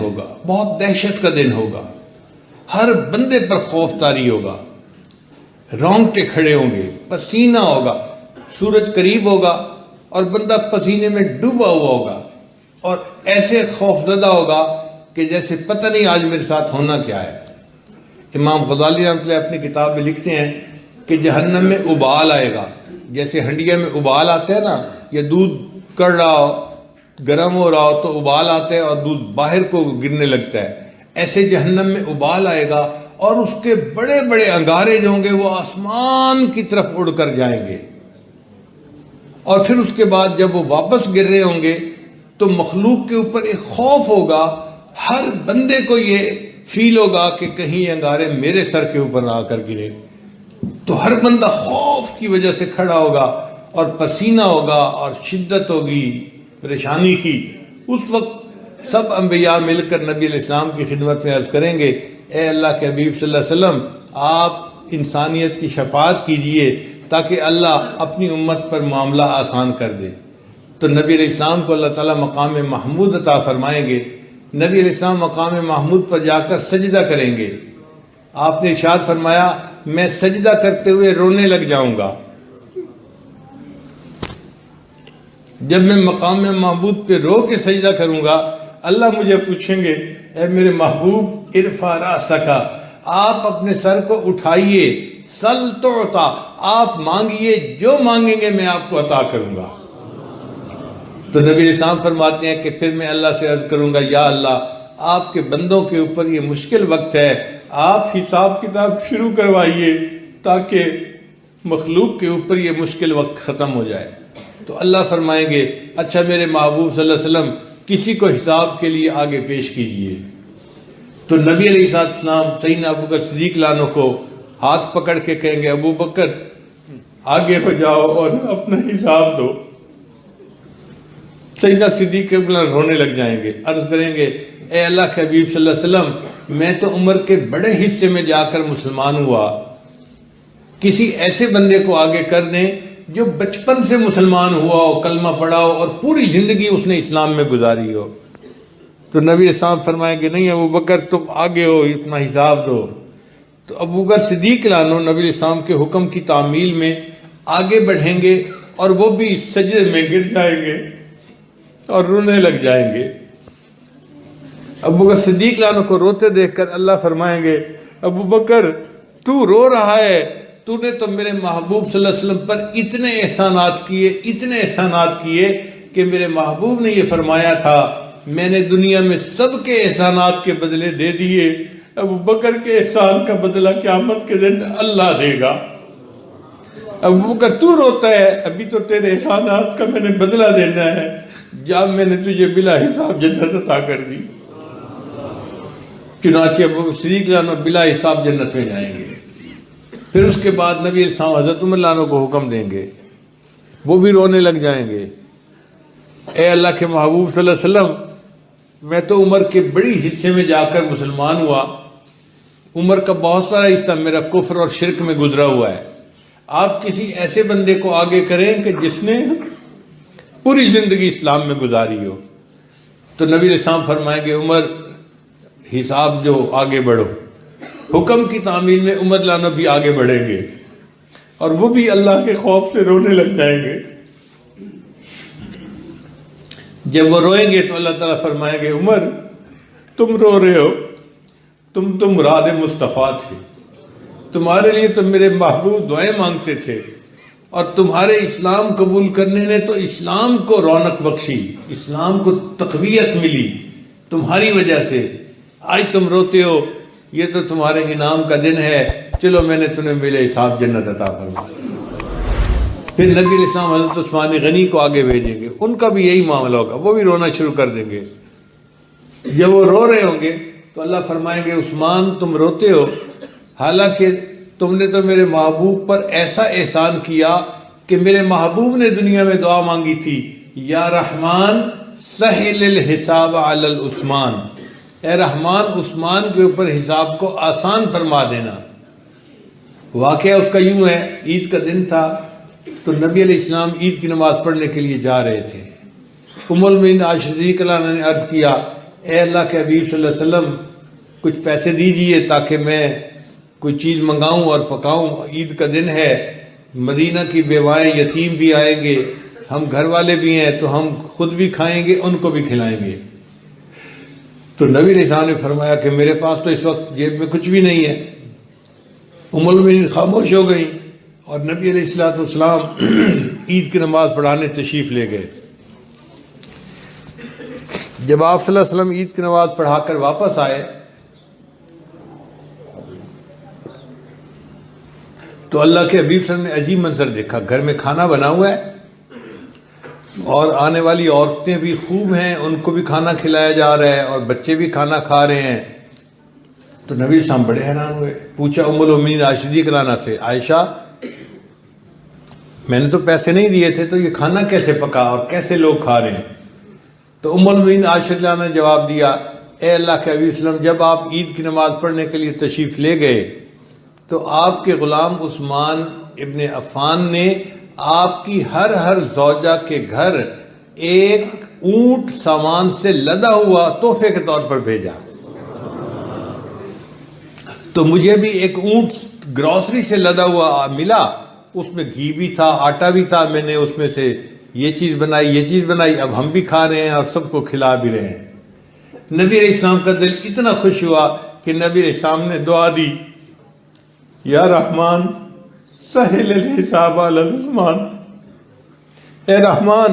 ہوگا، بہت دہشت کا دن ہوگا، ہر بندے پر خوف طاری ہوگا، رونگٹے کھڑے ہوں گے، پسینہ ہوگا، سورج قریب ہوگا اور بندہ پسینے میں ڈوبا ہوا ہوگا اور ایسے خوف زدہ ہوگا کہ جیسے پتہ نہیں آج میرے ساتھ ہونا کیا ہے۔ امام غزالی رحمۃ اللہ اپنی کتاب میں لکھتے ہیں کہ جہنم میں ابال آئے گا، جیسے ہنڈیا میں ابال آتا ہے نا، یا دودھ کڑ رہا ہو، گرم ہو رہا ہو تو ابال آتا ہے اور دودھ باہر کو گرنے لگتا ہے، ایسے جہنم میں ابال آئے گا اور اس کے بڑے بڑے انگارے جو ہوں گے وہ آسمان کی طرف اڑ کر جائیں گے، اور پھر اس کے بعد جب وہ واپس گر رہے ہوں گے تو مخلوق کے اوپر ایک خوف ہوگا، ہر بندے کو یہ فیل ہوگا کہ کہیں یہ انگارے میرے سر کے اوپر آ کر گرے، تو ہر بندہ خوف کی وجہ سے کھڑا ہوگا اور پسینہ ہوگا اور شدت ہوگی پریشانی کی۔ اس وقت سب انبیاء مل کر نبی علیہ السلام کی خدمت میں عرض کریں گے، اے اللہ کے حبیب صلی اللہ علیہ وسلم، آپ انسانیت کی شفاعت کیجئے تاکہ اللہ اپنی امت پر معاملہ آسان کر دے۔ تو نبی علیہ السلام کو اللہ تعالیٰ مقام محمود عطا فرمائیں گے۔ نبی علیہ السلام مقام محمود پر جا کر سجدہ کریں گے۔ آپ نے ارشاد فرمایا، میں سجدہ کرتے ہوئے رونے لگ جاؤں گا۔ جب میں مقام محمود پہ رو کے سجدہ کروں گا، اللہ مجھے پوچھیں گے، اے میرے محبوب ارفع رأسک، آپ اپنے سر کو اٹھائیے، سل تعطیٰ، آپ مانگیے، جو مانگیں گے میں آپ کو عطا کروں گا۔ تو نبی علیہ السلام فرماتے ہیں کہ پھر میں اللہ سے عرض کروں گا، یا اللہ، آپ کے بندوں کے اوپر یہ مشکل وقت ہے، آپ حساب کتاب شروع کروائیے تاکہ مخلوق کے اوپر یہ مشکل وقت ختم ہو جائے۔ تو اللہ فرمائیں گے، اچھا میرے محبوب صلی اللہ علیہ وسلم کسی کو حساب کے لیے آگے پیش کیجئے۔ تو نبی علیہ السلام سیدنا ابو بکر صدیق عنہ کو ہاتھ پکڑ کے کہیں گے، ابو بکر آگے ہو جاؤ اور اپنا حساب دو۔ سیدنا صدیق رونے لگ جائیں گے، عرض کریں گے، اے اللہ کے حبیب صلی اللہ علیہ وسلم، میں تو عمر کے بڑے حصے میں جا کر مسلمان ہوا، کسی ایسے بندے کو آگے کر دیں جو بچپن سے مسلمان ہوا ہو، کلمہ پڑھا ہو اور پوری زندگی اس نے اسلام میں گزاری ہو۔ تو نبی اسلام فرمائیں گے، نہیں ابو بکر تم آگے ہو، اپنا حساب دو۔ تو ابو بکر صدیق عنہ نبی اسلام کے حکم کی تعمیل میں آگے بڑھیں گے اور وہ بھی سجدے میں گر جائیں گے اور رونے لگ جائیں گے۔ ابو بکر صدیق عنہ کو روتے دیکھ کر اللہ فرمائیں گے، ابو بکر تو رو رہا ہے، تو نے تو میرے محبوب صلی اللہ علیہ وسلم پر اتنے احسانات کیے کہ میرے محبوب نے یہ فرمایا تھا، میں نے دنیا میں سب کے احسانات کے بدلے دے دیے، ابو بکر کے احسان کا بدلہ قیامت کے دن اللہ دے گا۔ ابو بکر تو روتا ہے، ابھی تو تیرے احسانات کا میں نے بدلہ دینا ہے، جب میں نے تجھے بلا حساب جنت عطا کر دی۔ چنانچہ ابو بکر صدیق عنہ بلا حساب جنت میں جائیں گے۔ پھر اس کے بعد نبی علیہ السلام حضرت عمر عنہ کو حکم دیں گے، وہ بھی رونے لگ جائیں گے، اے اللہ کے محبوب صلی اللہ علیہ وسلم، میں تو عمر کے بڑی حصے میں جا کر مسلمان ہوا، عمر کا بہت سارا حصہ میرا کفر اور شرک میں گزرا ہوا ہے، آپ کسی ایسے بندے کو آگے کریں کہ جس نے پوری زندگی اسلام میں گزاری ہو۔ تو نبی علیہ السلام فرمائیں گے، عمر حساب جو آگے بڑھو۔ حکم کی تعمیل میں عمر عنہ بھی آگے بڑھیں گے اور وہ بھی اللہ کے خوف سے رونے لگ جائیں گے۔ جب وہ روئیں گے تو اللہ تعالیٰ فرمائیں گے، عمر تم رو رہے ہو، تم مراد مصطفیٰ تھے، تمہارے لیے تو میرے محبوب دعائیں مانگتے تھے، اور تمہارے اسلام قبول کرنے نے تو اسلام کو رونق بخشی، اسلام کو تقویت ملی تمہاری وجہ سے، آج تم روتے ہو، یہ تو تمہارے انعام کا دن ہے، چلو میں نے تمہیں بلا حساب جنت عطا فرمائی۔ پھر نبی علیہ السلام حضرت عثمان غنی کو آگے بھیجیں گے، ان کا بھی یہی معاملہ ہوگا، وہ بھی رونا شروع کر دیں گے۔ جب وہ رو رہے ہوں گے تو اللہ فرمائیں گے، عثمان تم روتے ہو، حالانکہ تم نے تو میرے محبوب پر ایسا احسان کیا کہ میرے محبوب نے دنیا میں دعا مانگی تھی، یا رحمان سہل الحساب علی العثمان، اے رحمان عثمان کے اوپر حساب کو آسان فرما دینا۔ واقعہ اس کا یوں ہے، عید کا دن تھا تو نبی علیہ السلام عید کی نماز پڑھنے کے لیے جا رہے تھے۔ ام المؤمنین عائشہ رضی اللہ عنہا نے عرض کیا، اے اللہ کے حبیب صلی اللہ علیہ وسلم کچھ پیسے دیجئے تاکہ میں کوئی چیز منگاؤں اور پکاؤں، عید کا دن ہے، مدینہ کی بیوائیں یتیم بھی آئیں گے، ہم گھر والے بھی ہیں تو ہم خود بھی کھائیں گے، ان کو بھی کھلائیں گے۔ تو نبی علیہ السلام نے فرمایا کہ میرے پاس تو اس وقت جیب میں کچھ بھی نہیں ہے۔ ام المؤمنین خاموش ہو گئی اور نبی علیہ السلام عید کی نماز پڑھانے تشریف لے گئے۔ جب آپ صلی اللہ علیہ وسلم عید کی نماز پڑھا کر واپس آئے تو اللہ کے حبیب صلی اللہ علیہ وسلم نے عجیب منظر دیکھا، گھر میں کھانا بنا ہوا ہے اور آنے والی عورتیں بھی خوب ہیں، ان کو بھی کھانا کھلایا جا رہا ہے اور بچے بھی کھانا کھا رہے ہیں۔ تو نبی صاحب بڑے حیران ہوئے، پوچھا ام المؤمنین عائشہ رضی اللہ عنہا سے، عائشہ میں نے تو پیسے نہیں دیے تھے تو یہ کھانا کیسے پکا اور کیسے لوگ کھا رہے ہیں؟ تو ام المؤمنین عائشہ رضی اللہ عنہا نے جواب دیا، اے اللہ کے حبیب صلی اللہ علیہ وسلم جب آپ عید کی نماز پڑھنے کے لیے تشریف لے گئے تو آپ کے غلام عثمان ابن عفان نے آپ کی ہر زوجہ کے گھر ایک اونٹ سامان سے لدا ہوا تحفے کے طور پر بھیجا، تو مجھے بھی ایک اونٹ گروسری سے لدا ہوا ملا، اس میں گھی بھی تھا، آٹا بھی تھا، میں نے اس میں سے یہ چیز بنائی، اب ہم بھی کھا رہے ہیں اور سب کو کھلا بھی رہے ہیں۔ نبی علیہ السلام کا دل اتنا خوش ہوا کہ نبی علیہ السلام نے دعا دی، یا رحمان سہل الحساب علی عثمان، اے رحمان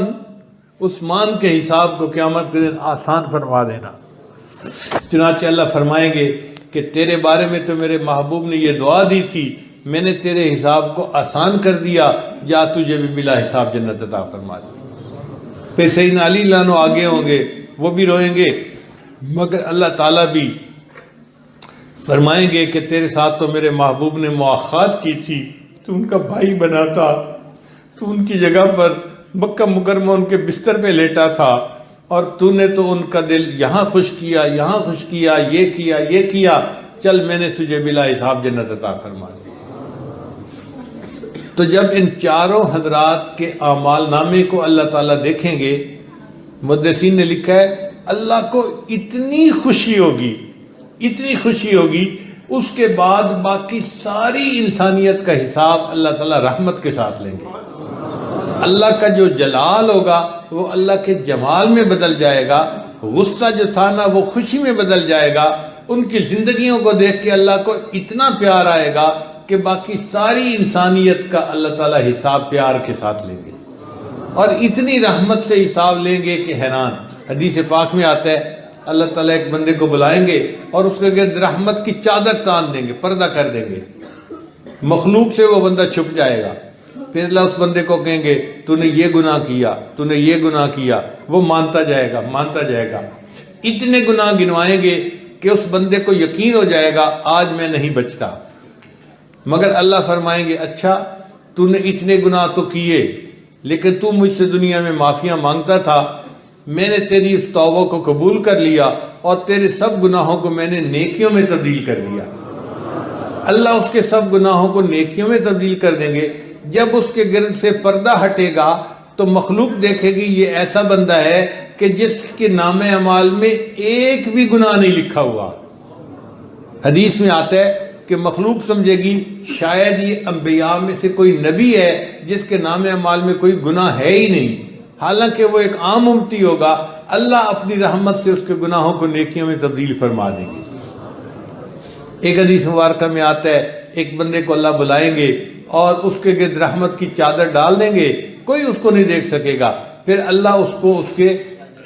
عثمان کے حساب کو قیامت کے دن آسان فرما دینا۔ چنانچہ اللہ فرمائیں گے کہ تیرے بارے میں تو میرے محبوب نے یہ دعا دی تھی، میں نے تیرے حساب کو آسان کر دیا، یا تجھے بھی بلا حساب جنت عطا فرما دی۔ پھر سیدنا علی رضی اللہ عنہ آگے ہوں گے، وہ بھی روئیں گے، مگر اللہ تعالیٰ بھی فرمائیں گے کہ تیرے ساتھ تو میرے محبوب نے مواخات کی تھی، تو ان کا بھائی بنا تھا، تو ان کی جگہ پر مکہ مکرمہ ان کے بستر پہ لیٹا تھا، اور تو نے تو ان کا دل یہاں خوش کیا، یہاں خوش کیا، یہ کیا، چل میں نے تجھے بلا حساب جنت عطا فرما دی۔ تو جب ان چاروں حضرات کے اعمال نامے کو اللہ تعالیٰ دیکھیں گے، محدثین نے لکھا ہے اللہ کو اتنی خوشی ہوگی اس کے بعد باقی ساری انسانیت کا حساب اللہ تعالیٰ رحمت کے ساتھ لیں گے۔ اللہ کا جو جلال ہوگا وہ اللہ کے جمال میں بدل جائے گا، غصہ جو تھا نا وہ خوشی میں بدل جائے گا، ان کی زندگیوں کو دیکھ کے اللہ کو اتنا پیار آئے گا کہ باقی ساری انسانیت کا اللہ تعالیٰ حساب پیار کے ساتھ لیں گے، اور اتنی رحمت سے حساب لیں گے کہ حیران۔ حدیث پاک میں آتا ہے اللہ تعالیٰ ایک بندے کو بلائیں گے اور اس کے گرد رحمت کی چادر تان دیں گے، پردہ کر دیں گے، مخلوق سے وہ بندہ چھپ جائے گا۔ پھر اللہ اس بندے کو کہیں گے تو نے یہ گناہ کیا، وہ مانتا جائے گا، اتنے گناہ گنوائیں گے کہ اس بندے کو یقین ہو جائے گا آج میں نہیں بچتا، مگر اللہ فرمائیں گے اچھا تو نے اتنے گناہ تو کیے لیکن تو مجھ سے دنیا میں معافیاں مانگتا تھا، میں نے تیری اس توبہ کو قبول کر لیا اور تیرے سب گناہوں کو میں نے نیکیوں میں تبدیل کر دیا۔ اللہ اس کے سب گناہوں کو نیکیوں میں تبدیل کر دیں گے۔ جب اس کے گرد سے پردہ ہٹے گا تو مخلوق دیکھے گی یہ ایسا بندہ ہے کہ جس کے نام اعمال میں ایک بھی گناہ نہیں لکھا ہوا۔ حدیث میں آتا ہے کہ مخلوق سمجھے گی شاید یہ انبیاء میں سے کوئی نبی ہے جس کے نام اعمال میں کوئی گناہ ہے ہی نہیں، حالانکہ وہ ایک عام امتی ہوگا۔ اللہ اپنی رحمت سے اس کے گناہوں کو نیکیوں میں تبدیل فرما دیں گے۔ ایک حدیث مبارکہ میں آتا ہے ایک بندے کو اللہ بلائیں گے اور اس کے گرد رحمت کی چادر ڈال دیں گے، کوئی اس کو نہیں دیکھ سکے گا۔ پھر اللہ اس کو اس کے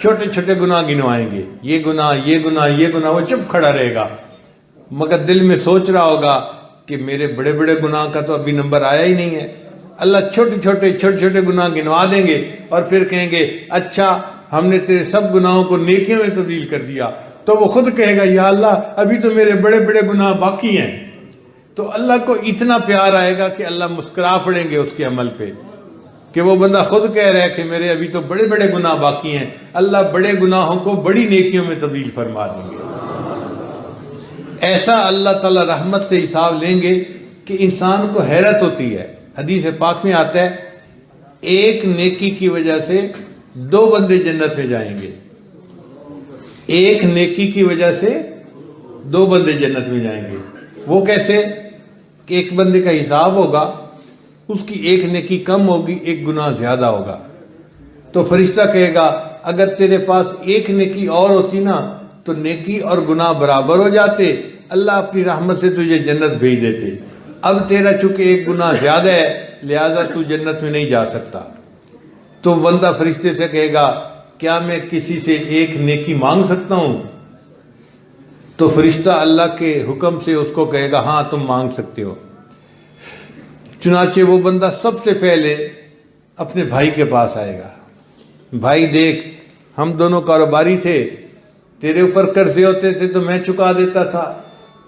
چھوٹے چھوٹے گناہ گنوائیں گے، یہ گناہ، وہ چپ کھڑا رہے گا، مگر دل میں سوچ رہا ہوگا کہ میرے بڑے بڑے گناہ کا تو ابھی نمبر آیا ہی نہیں ہے۔ اللہ چھوٹے چھوٹے گناہ گنوا دیں گے اور پھر کہیں گے اچھا ہم نے تیرے سب گناہوں کو نیکیوں میں تبدیل کر دیا۔ تو وہ خود کہے گا یا اللہ ابھی تو میرے بڑے بڑے گناہ باقی ہیں۔ تو اللہ کو اتنا پیار آئے گا کہ اللہ مسکرا پڑیں گے اس کے عمل پہ، کہ وہ بندہ خود کہہ رہا ہے کہ میرے ابھی تو بڑے بڑے گناہ باقی ہیں، اللہ بڑے گناہوں کو بڑی نیکیوں میں تبدیل فرما دیں گے۔ ایسا اللہ تعالیٰ رحمت سے حساب لیں گے کہ انسان کو حیرت ہوتی ہے۔ حدیث پاک میں آتا ہے ایک نیکی کی وجہ سے 2 بندے جنت میں جائیں گے، ایک نیکی کی وجہ سے 2 بندے جنت میں جائیں گے۔ وہ کیسے؟ کہ ایک بندے کا حساب ہوگا، اس کی ایک نیکی کم ہوگی، ایک گناہ زیادہ ہوگا، تو فرشتہ کہے گا اگر تیرے پاس ایک نیکی اور ہوتی نا تو نیکی اور گناہ برابر ہو جاتے، اللہ اپنی رحمت سے تجھے جنت بھیج دیتے، اب تیرا چونکہ ایک گناہ زیادہ ہے لہذا تو جنت میں نہیں جا سکتا۔ تو بندہ فرشتے سے کہے گا کیا میں کسی سے ایک نیکی مانگ سکتا ہوں؟ تو فرشتہ اللہ کے حکم سے اس کو کہے گا ہاں تم مانگ سکتے ہو۔ چنانچہ وہ بندہ سب سے پہلے اپنے بھائی کے پاس آئے گا، بھائی دیکھ ہم دونوں کاروباری تھے، تیرے اوپر قرضے ہوتے تھے تو میں چکا دیتا تھا،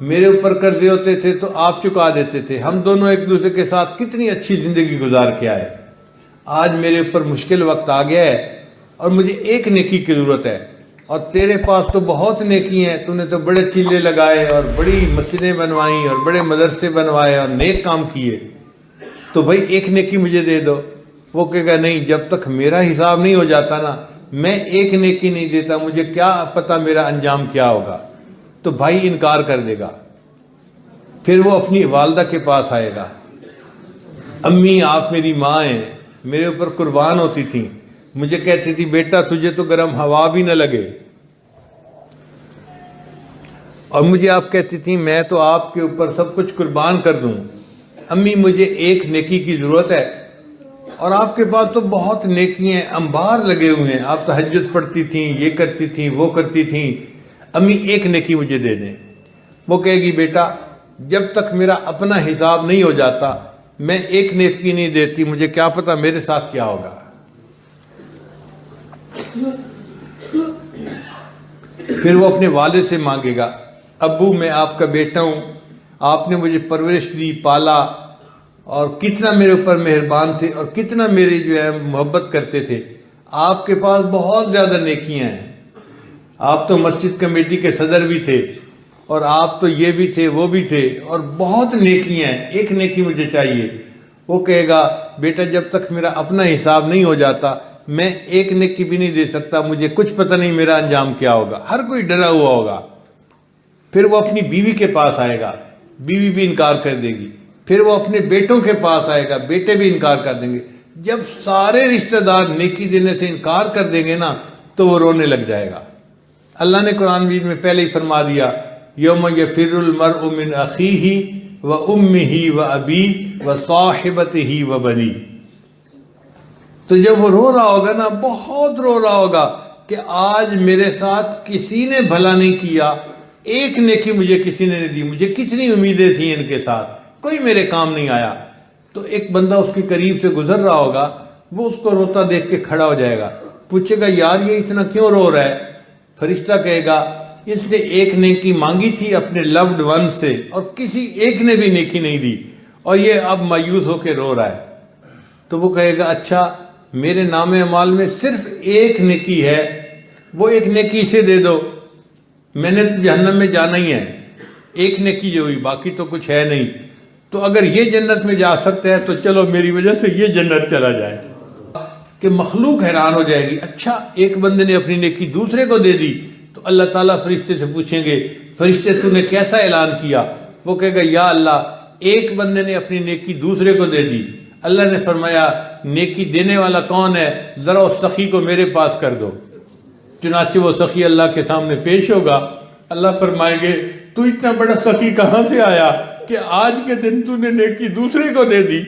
میرے اوپر قرضے ہوتے تھے تو آپ چکا دیتے تھے، ہم دونوں ایک دوسرے کے ساتھ کتنی اچھی زندگی گزار کے آئے، آج میرے اوپر مشکل وقت آ گیا ہے اور مجھے ایک نیکی کی ضرورت ہے، اور تیرے پاس تو بہت نیکی ہیں، تو نے تو بڑے چلے لگائے اور بڑی مسجدیں بنوائیں اور بڑے مدرسے بنوائے اور نیک کام کیے، تو بھائی ایک نیکی مجھے دے دو۔ وہ کہے گا نہیں، جب تک میرا حساب نہیں ہو جاتا نا میں ایک نیکی نہیں دیتا، مجھے کیا پتا میرا انجام کیا ہوگا۔ تو بھائی انکار کر دے گا، پھر وہ اپنی والدہ کے پاس آئے گا، امی آپ میری ماں ہیں، میرے اوپر قربان ہوتی تھیں، مجھے کہتی تھی بیٹا تجھے تو گرم ہوا بھی نہ لگے، اور مجھے آپ کہتی تھیں میں تو آپ کے اوپر سب کچھ قربان کر دوں، امی مجھے ایک نیکی کی ضرورت ہے، اور آپ کے پاس تو بہت نیکی ہیں، انبار لگے ہوئے ہیں، آپ تہجد پڑھتی تھیں، یہ کرتی تھیں، وہ کرتی تھیں، امی ایک نیکی مجھے دے دیں۔ وہ کہے گی بیٹا جب تک میرا اپنا حساب نہیں ہو جاتا میں ایک نیکی نہیں دیتی، مجھے کیا پتا میرے ساتھ کیا ہوگا۔ پھر وہ اپنے والد سے مانگے گا، ابو میں آپ کا بیٹا ہوں، آپ نے مجھے پرورش دی، پالا، اور کتنا میرے اوپر مہربان تھے اور کتنا میری جو ہے محبت کرتے تھے، آپ کے پاس بہت زیادہ نیکیاں ہیں، آپ تو مسجد کمیٹی کے صدر بھی تھے اور آپ تو یہ بھی تھے وہ بھی تھے، اور بہت نیکیاں ہیں، ایک نیکی مجھے چاہیے۔ وہ کہے گا بیٹا جب تک میرا اپنا حساب نہیں ہو جاتا میں ایک نیکی بھی نہیں دے سکتا، مجھے کچھ پتہ نہیں میرا انجام کیا ہوگا، ہر کوئی ڈرا ہوا ہوگا۔ پھر وہ اپنی بیوی کے پاس آئے گا، بیوی بھی انکار کر دے گی، پھر وہ اپنے بیٹوں کے پاس آئے گا، بیٹے بھی انکار کر دیں گے۔ جب سارے رشتہ دار نیکی دینے سے انکار کر دیں گے نا تو وہ رونے لگ جائے گا۔ اللہ نے قرآن مجید میں پہلے ہی فرما دیا یوم یفر المرء من اخیہ و امہ و ابیہ و صاحبتہ و بنیہ۔ تو جب وہ رو رہا ہوگا نا، بہت رو رہا ہوگا کہ آج میرے ساتھ کسی نے بھلا نہیں کیا، ایک نیکی مجھے کسی نے نہیں دی، مجھے کتنی امیدیں تھیں ان کے ساتھ، کوئی میرے کام نہیں آیا۔ تو ایک بندہ اس کے قریب سے گزر رہا ہوگا، وہ اس کو روتا دیکھ کے کھڑا ہو جائے گا، پوچھے گا یار یہ اتنا کیوں رو رہا ہے؟ فرشتہ کہے گا اس نے ایک نیکی مانگی تھی اپنے لوڈ ون سے اور کسی ایک نے بھی نیکی نہیں دی، اور یہ اب مایوس ہو کے رو رہا ہے۔ تو وہ کہے گا اچھا میرے نام اعمال میں صرف ایک نیکی ہے، وہ ایک نیکی اسے دے دو، میں نے تو جہنم میں جانا ہی ہے، ایک نیکی جو ہوئی، باقی تو کچھ ہے نہیں، تو اگر یہ جنت میں جا سکتا ہے تو چلو میری وجہ سے یہ جنت چلا جائے۔ کہ مخلوق حیران ہو جائے گی، اچھا ایک بندے نے اپنی نیکی دوسرے کو دے دی، تو اللہ تعالیٰ فرشتے سے پوچھیں گے فرشتے تو نے کیسا اعلان کیا؟ وہ کہے گا یا اللہ ایک بندے نے اپنی نیکی دوسرے کو دے دی، اللہ نے فرمایا نیکی دینے والا کون ہے، ذرا اس سخی کو میرے پاس کر دو۔ چنانچہ وہ سخی اللہ کے سامنے پیش ہوگا، اللہ فرمائیں گے تو اتنا بڑا سخی کہاں سے آیا کہ آج کے دن تو نے نیکی دوسرے کو دے دی؟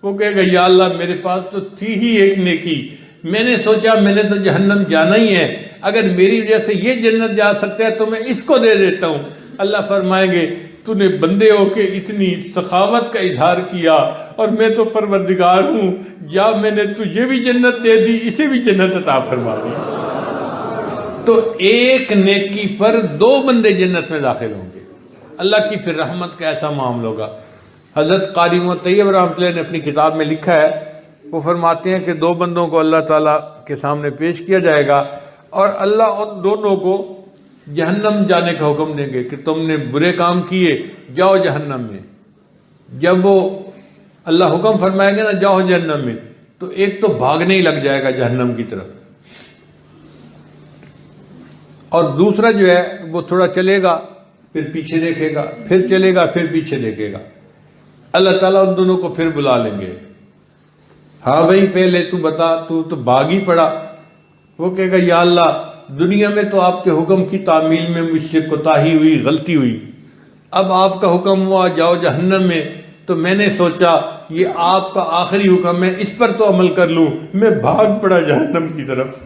وہ کہے گا یا اللہ میرے پاس تو تھی ہی ایک نیکی، میں نے سوچا میں نے تو جہنم جانا ہی ہے، اگر میری وجہ سے یہ جنت جا سکتا ہے تو میں اس کو دے دیتا ہوں۔ اللہ فرمائیں گے تو نے بندے ہو کے اتنی سخاوت کا اظہار کیا اور میں تو پروردگار ہوں، یا میں نے تجھے بھی جنت دے دی، اسے بھی جنت عطا فرما دی۔ تو ایک نیکی پر 2 بندے جنت میں داخل ہوں گے۔ اللہ کی پھر رحمت کا ایسا معاملہ ہوگا۔ حضرت قاری محمد طیب رحمۃ اللہ نے اپنی کتاب میں لکھا ہے، وہ فرماتے ہیں کہ 2 بندوں کو اللہ تعالیٰ کے سامنے پیش کیا جائے گا اور اللہ ان دونوں کو جہنم جانے کا حکم دیں گے کہ تم نے برے کام کیے، جاؤ جہنم میں۔ جب وہ اللہ حکم فرمائیں گے نا جاؤ جہنم میں، تو ایک تو بھاگنے ہی لگ جائے گا جہنم کی طرف، اور دوسرا جو ہے وہ تھوڑا چلے گا پھر پیچھے دیکھے گا، پھر چلے گا پھر پیچھے دیکھے گا۔ اللہ تعالیٰ ان دونوں کو پھر بلا لیں گے، ہاں بھائی پہلے تو بتا، تو بھاگ ہی پڑا۔ وہ کہے گا یا اللہ دنیا میں تو آپ کے حکم کی تعمیل میں مجھ سے کوتاہی ہوئی، غلطی ہوئی، اب آپ کا حکم ہوا جاؤ جہنم میں، تو میں نے سوچا یہ آپ کا آخری حکم ہے، اس پر تو عمل کر لوں، میں بھاگ پڑا جہنم کی طرف۔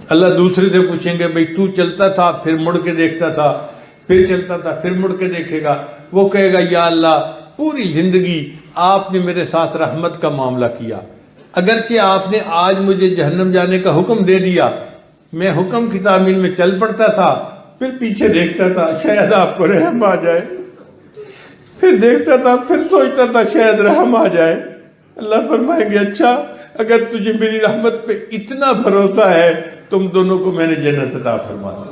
اللہ دوسرے سے پوچھیں گے بھئی تو چلتا تھا پھر مڑ کے دیکھتا تھا، پھر چلتا تھا پھر مڑ کے دیکھے گا۔ وہ کہے گا یا اللہ پوری زندگی آپ نے میرے ساتھ رحمت کا معاملہ کیا، اگرچہ آپ نے آج مجھے جہنم جانے کا حکم دے دیا، میں حکم کی تعمیل میں چل پڑتا تھا، پھر پیچھے دیکھتا تھا شاید آپ کو رحم آ جائے، پھر دیکھتا تھا پھر سوچتا تھا شاید رحم آ جائے۔ اللہ فرمائیں گے اچھا اگر تجھے میری رحمت پہ اتنا بھروسہ ہے تم دونوں کو میں نے جنت عطا فرما دی۔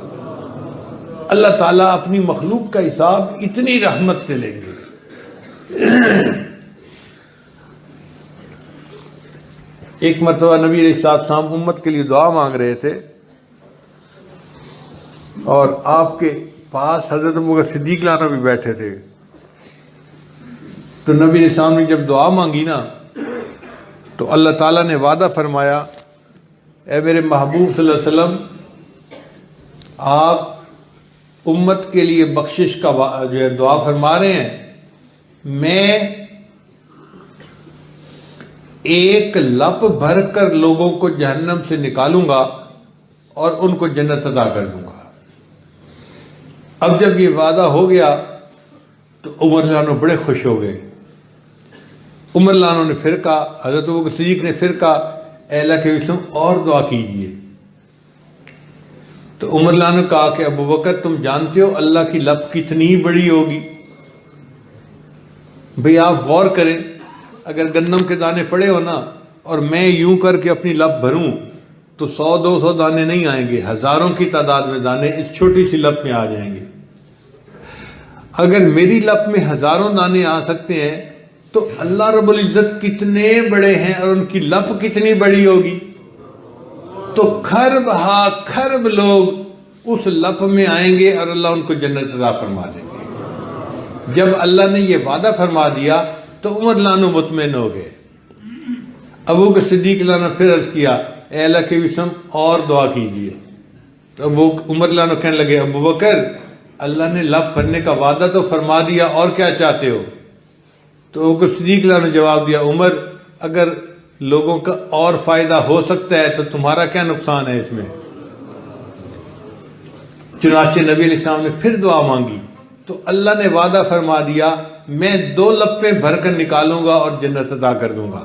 اللہ تعالیٰ اپنی مخلوق کا حساب اتنی رحمت سے لیں گے۔ ایک مرتبہ نبی علیہ السلام امت کے لیے دعا مانگ رہے تھے اور آپ کے پاس حضرت ابوبکر صدیق لانا بھی بیٹھے تھے، تو نبی علیہ السلام نے جب دعا مانگی نا تو اللہ تعالیٰ نے وعدہ فرمایا اے میرے محبوب صلی اللہ علیہ وسلم آپ امت کے لیے بخشش کا جو ہے دعا فرما رہے ہیں، میں ایک لپ بھر کر لوگوں کو جہنم سے نکالوں گا اور ان کو جنت عطا کر دوں گا۔ اب جب یہ وعدہ ہو گیا تو عمر لانو بڑے خوش ہو گئے۔ عمر لانو نے پھر کہا، حضرت ابوبکر صدیق نے پھر کہا اے اللہ کے وسلم اور دعا کیجئے۔ تو عمر لانو نے کہا کہ ابوبکر تم جانتے ہو اللہ کی لپ کتنی بڑی ہوگی، بھئی آپ غور کریں اگر گندم کے دانے پڑے ہو نا اور میں یوں کر کے اپنی لپ بھروں تو 100-200 دانے نہیں آئیں گے، ہزاروں کی تعداد میں دانے اس چھوٹی سی لپ میں آ جائیں گے۔ اگر میری لپ میں ہزاروں دانے آ سکتے ہیں تو اللہ رب العزت کتنے بڑے ہیں اور ان کی لپ کتنی بڑی ہوگی، تو کھرب ہا کھرب لوگ اس لپ میں آئیں گے اور اللہ ان کو جنت عطا فرما دیں گے۔ جب اللہ نے یہ وعدہ فرما دیا تو عمر لانو مطمئن ہو گئے۔ ابوبکر صدیق لانو پھر عرض کیا اے اللہ کے وسلم اور دعا کیجئے۔ تو وہ عمر لانو کہنے لگے ابوبکر اللہ نے لپ بھرنے کا وعدہ تو فرما دیا، اور کیا چاہتے ہو؟ تو ابوبکر صدیق نے جواب دیا عمر اگر لوگوں کا اور فائدہ ہو سکتا ہے تو تمہارا کیا نقصان ہے اس میں؟ چنانچہ نبی علیہ السلام نے پھر دعا مانگی تو اللہ نے وعدہ فرما دیا میں 2 لپیں بھر کر نکالوں گا اور جنت عطا کر دوں گا۔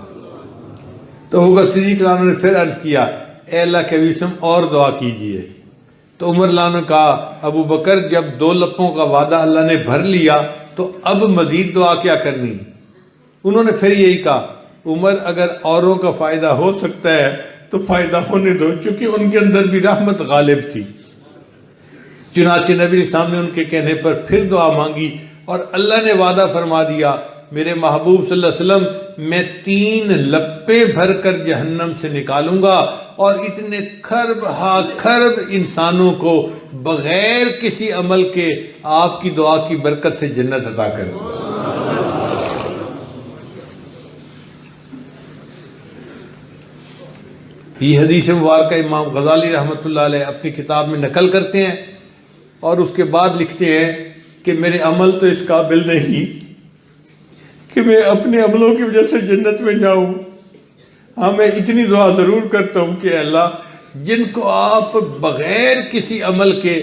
تو ابوبکر صدیق نے پھر عرض کیا اے اللہ کے وسلم اور دعا کیجئے۔ تو عمر نے کہا ابو بکر جب 2 لپوں کا وعدہ اللہ نے بھر لیا تو اب مزید دعا کیا کرنی؟ انہوں نے پھر یہی کہا عمر اگر اوروں کا فائدہ ہو سکتا ہے تو فائدہ ہونے دو، چونکہ ان کے اندر بھی رحمت غالب تھی۔ چنانچہ نبی اسلام نے ان کے کہنے پر پھر دعا مانگی اور اللہ نے وعدہ فرما دیا میرے محبوب صلی اللہ علیہ وسلم میں 3 لپے بھر کر جہنم سے نکالوں گا اور اتنے کھرب ہا کھرب انسانوں کو بغیر کسی عمل کے آپ کی دعا کی برکت سے جنت عطا کر دوں گا۔ یہ حدیث مبارکہ امام غزالی رحمۃ اللہ علیہ اپنی کتاب میں نقل کرتے ہیں اور اس کے بعد لکھتے ہیں کہ میرے عمل تو اس قابل نہیں کہ میں اپنے عملوں کی وجہ سے جنت میں جاؤں، ہاں میں اتنی دعا ضرور کرتا ہوں کہ اللہ جن کو آپ بغیر کسی عمل کے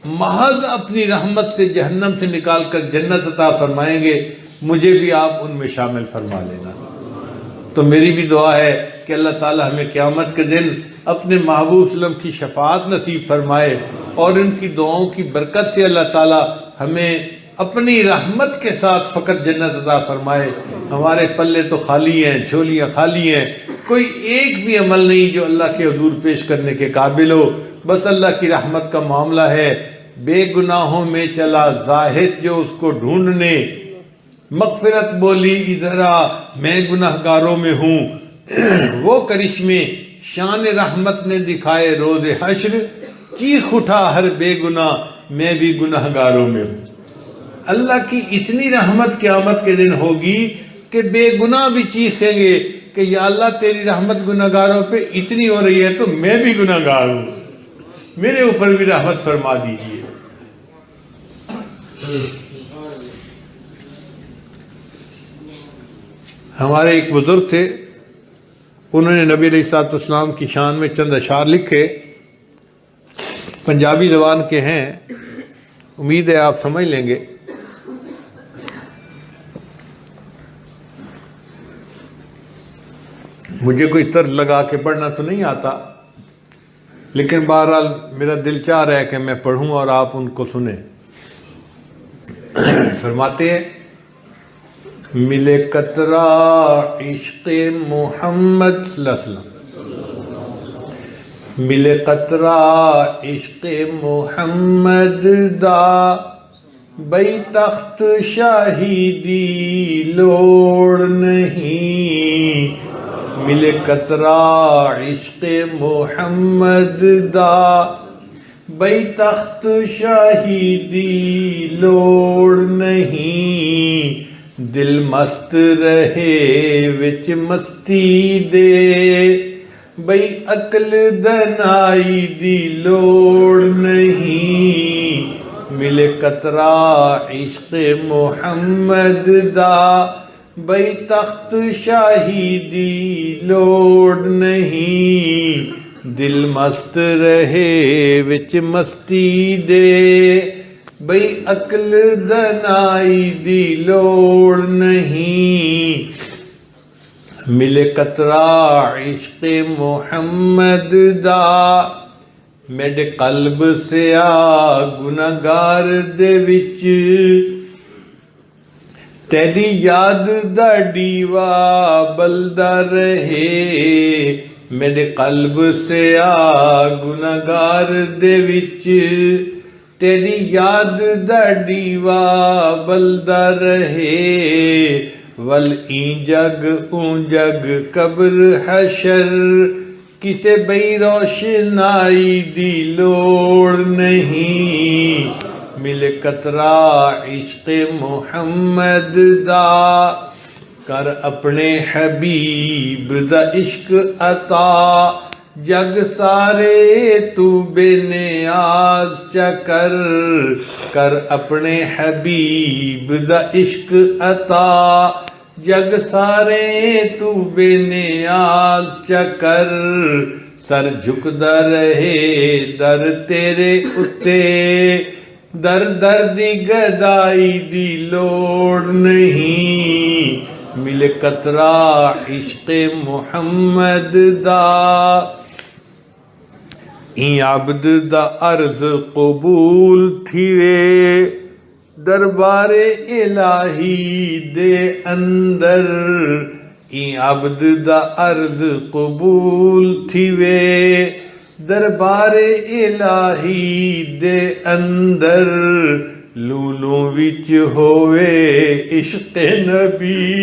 محض اپنی رحمت سے جہنم سے نکال کر جنت عطا فرمائیں گے مجھے بھی آپ ان میں شامل فرما لینا۔ تو میری بھی دعا ہے کہ اللہ تعالی ہمیں قیامت کے دن اپنے محبوب صلی اللہ علیہ وسلم کی شفاعت نصیب فرمائے اور ان کی دعاؤں کی برکت سے اللہ تعالی ہمیں اپنی رحمت کے ساتھ فقط جنت عطا فرمائے۔ ہمارے پلے تو خالی ہیں، جھولیاں خالی ہیں، کوئی ایک بھی عمل نہیں جو اللہ کے حضور پیش کرنے کے قابل ہو، بس اللہ کی رحمت کا معاملہ ہے۔ بے گناہوں میں چلا زاہد جو اس کو ڈھونڈنے، مغفرت بولی ادھر آ میں گناہگاروں میں ہوں، وہ کرشمے شان رحمت نے دکھائے روز حشر، چیخ اٹھا ہر بے گناہ میں بھی گناہ گاروں میں ہوں۔ اللہ کی اتنی رحمت قیامت کے دن ہوگی کہ بے گناہ بھی چیخیں گے کہ یا اللہ تیری رحمت گناہ گاروں پہ اتنی ہو رہی ہے تو میں بھی گناہ گار ہوں، میرے اوپر بھی رحمت فرما دیجیے۔ ہمارے ایک بزرگ تھے، انہوں نے نبی علیہ الصلوۃ والسلام کی شان میں چند اشعار لکھے، پنجابی زبان کے ہیں، امید ہے آپ سمجھ لیں گے۔ مجھے کوئی طرز لگا کے پڑھنا تو نہیں آتا، لیکن بہرحال میرا دل چاہ رہا ہے کہ میں پڑھوں اور آپ ان کو سنیں۔ فرماتے ہیں، ملے قطرہ عشق محمد صلی اللہ علیہ وسلم، ملے قطرہ عشق محمد دا، بئی تخت شاہی دی لوڑ نہیں، ملے قطرہ عشق محمد دا، بئی تخت شاہی دی لوڑ نہیں، دل مست رہے وچ مستی دے، بئی عقل دنائی دی لوڑ نہیں، ملے قطرہ عشق محمد دا، بئی تخت شاہی دی لوڑ نہیں، دل مست رہے وچ مستی دے، بئی عقل دنائی دی لوڑ نہیں، ملے قطرہ عشق محمد دا، میرے قلب سے آ گناہگار دے وچ، تیری یاد دا ڈیوا بلدا رہے، میرے قلب سے آ گناہگار دے وچ، تیری یاد دا ڈیوا بلدا رہے، ول این جگ اون جگ قبر حشر، کسے بئی روشنائی دی لوڑ نہیں، ملے قطرہ عشق محمد دا، کر اپنے حبیب دا عشق عطا، جگ سارے تو بے نیاز چکر، کر اپنے حبیب دا عشق عطا، جگ سارے تو بے نیاز چکر، سر جھکدا رہے در تیرے اتے، در در دی گدائی دی لوڑ نہیں، ملے قطرہ عشق محمد دا، این عبد دا عرض قبول تھیوے، دربار الہی دے اندر، این عبد دا عرض قبول تھیوے، دربار الہی دے اندر، لولوں وچ ہوئے عشق نبی،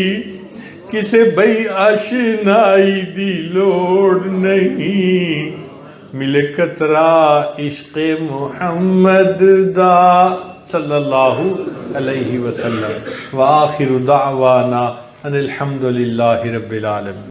کسے بئی آشنائی دی لوڑ نہیں، ملے قطرہ عشق محمد دا، صلی اللہ علیہ وسلم۔ وآخر دعوانا ان الحمد للہ رب العالمین۔